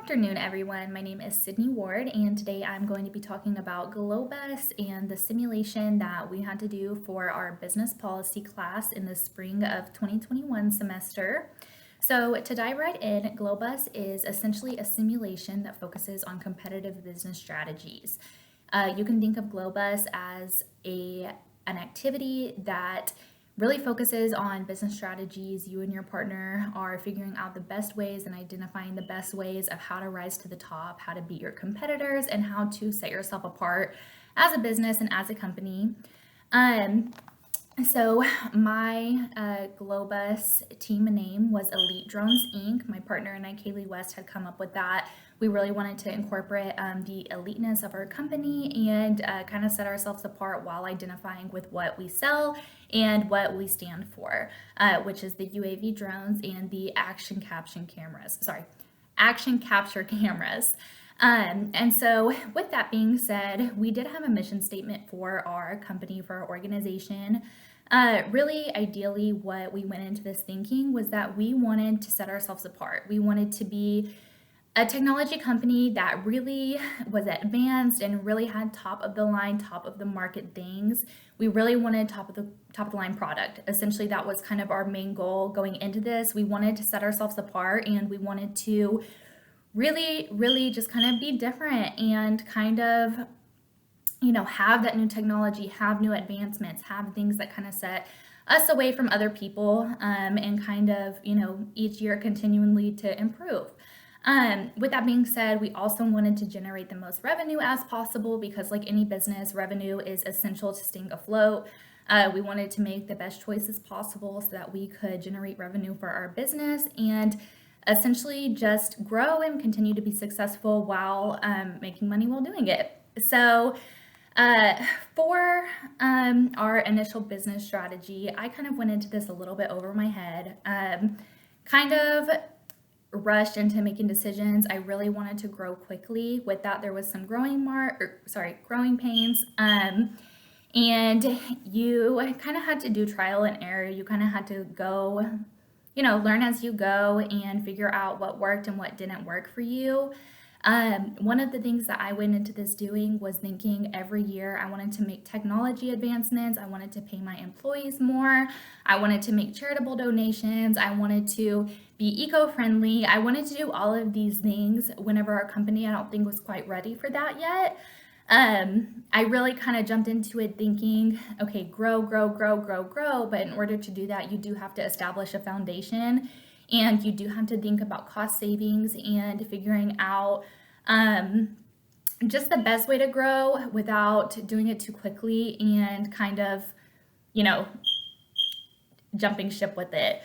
afternoon, everyone. My name is Sydney Ward, and today I'm going to be talking about Glo-Bus and the simulation that we had to do for our business policy class in the spring of 2021 semester. So to dive right in, Glo-Bus is essentially a simulation that focuses on competitive business strategies. You can think of Glo-Bus as an activity that really focuses on business strategies. You and your partner are figuring out the best ways and identifying the best ways of how to rise to the top, how to beat your competitors, and how to set yourself apart as a business and as a company. So my Glo-Bus team name was Elite Drones Inc. My partner and I, Kaylee West, had come up with that. We really wanted to incorporate the eliteness of our company and kind of set ourselves apart while identifying with what we sell and what we stand for, which is the UAV drones and the action capture cameras. And so with that being said, we did have a mission statement for our company, for our organization. Really, ideally, what we went into this thinking was that we wanted to set ourselves apart. We wanted to be a technology company that really was advanced and really had top of the line, top of the market things. We really wanted top of the line product. Essentially, that was kind of our main goal going into this. We wanted to set ourselves apart, and we wanted to really just kind of be different and kind of, have that new technology, have new advancements, have things that kind of set us away from other people, and kind of, each year continually to improve. With that being said, we also wanted to generate the most revenue as possible because, like any business, revenue is essential to staying afloat. We wanted to make the best choices possible so that we could generate revenue for our business and essentially just grow and continue to be successful while making money while doing it. So for our initial business strategy, I kind of went into this a little bit over my head, kind of rushed into making decisions. I really wanted to grow quickly. With that, there was some growing pains. And you kind of had to do trial and error. You kind of had to go, learn as you go and figure out what worked and what didn't work for you. One of the things that I went into this doing was thinking every year I wanted to make technology advancements. I wanted to pay my employees more. I wanted to make charitable donations. I wanted to be eco-friendly. I wanted to do all of these things whenever our company, I don't think, was quite ready for that yet. I really kind of jumped into it thinking, okay, grow. But in order to do that, you do have to establish a foundation. And you do have to think about cost savings and figuring out just the best way to grow without doing it too quickly and kind of, jumping ship with it.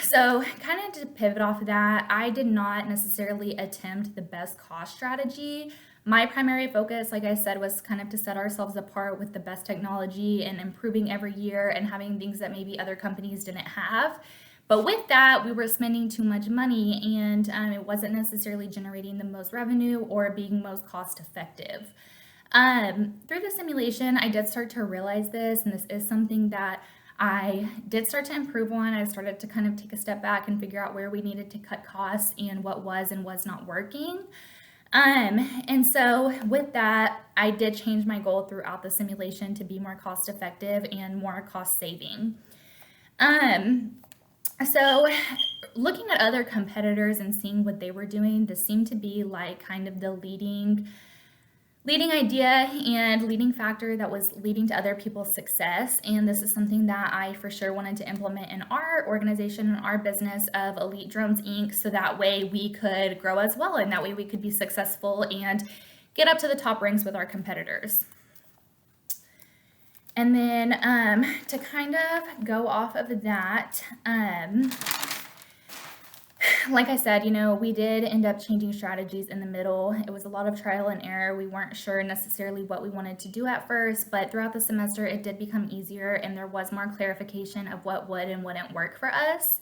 So kind of to pivot off of that, I did not necessarily attempt the best cost strategy. My primary focus, like I said, was kind of to set ourselves apart with the best technology and improving every year and having things that maybe other companies didn't have. But with that, we were spending too much money and it wasn't necessarily generating the most revenue or being most cost effective. Through the simulation, I did start to realize this, and this is something that I did start to improve on. I started to kind of take a step back and figure out where we needed to cut costs and what was and was not working. And so with that, I did change my goal throughout the simulation to be more cost effective and more cost saving. So looking at other competitors and seeing what they were doing, this seemed to be like kind of the leading idea and leading factor that was leading to other people's success. And this is something that I for sure wanted to implement in our organization and our business of Elite Drones Inc. So that way we could grow as well. And that way we could be successful and get up to the top ranks with our competitors. And then to kind of go off of that, like I said, we did end up changing strategies in the middle. It was a lot of trial and error. We weren't sure necessarily what we wanted to do at first, but throughout the semester, it did become easier and there was more clarification of what would and wouldn't work for us.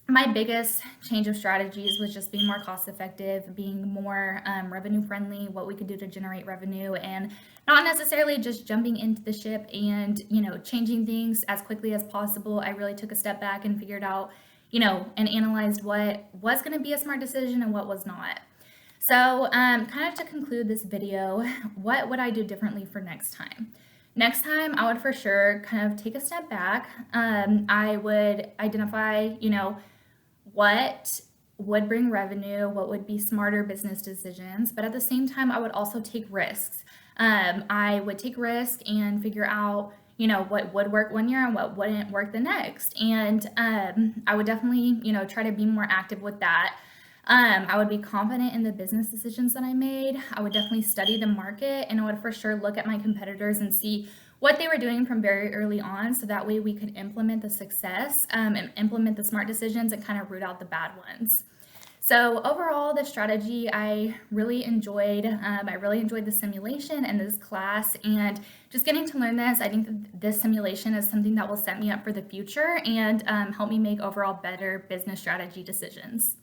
My biggest change of strategies was just being more cost effective, being more revenue friendly, what we could do to generate revenue, and not necessarily just jumping into the ship and changing things as quickly as possible. I really took a step back and figured out and analyzed what was going to be a smart decision and what was not. So, kind of to conclude this video, what would I do differently for next time? Next time, I would for sure kind of take a step back. I would identify, what would bring revenue, what would be smarter business decisions, but at the same time, I would also take risks. I would take risk and figure out, what would work one year and what wouldn't work the next. And I would definitely, try to be more active with that. I would be confident in the business decisions that I made. I would definitely study the market, and I would for sure look at my competitors and see what they were doing from very early on, so that way we could implement the success and implement the smart decisions and kind of root out the bad ones. So overall, the strategy I really enjoyed. I really enjoyed the simulation and this class, and just getting to learn this. I think that this simulation is something that will set me up for the future and help me make overall better business strategy decisions.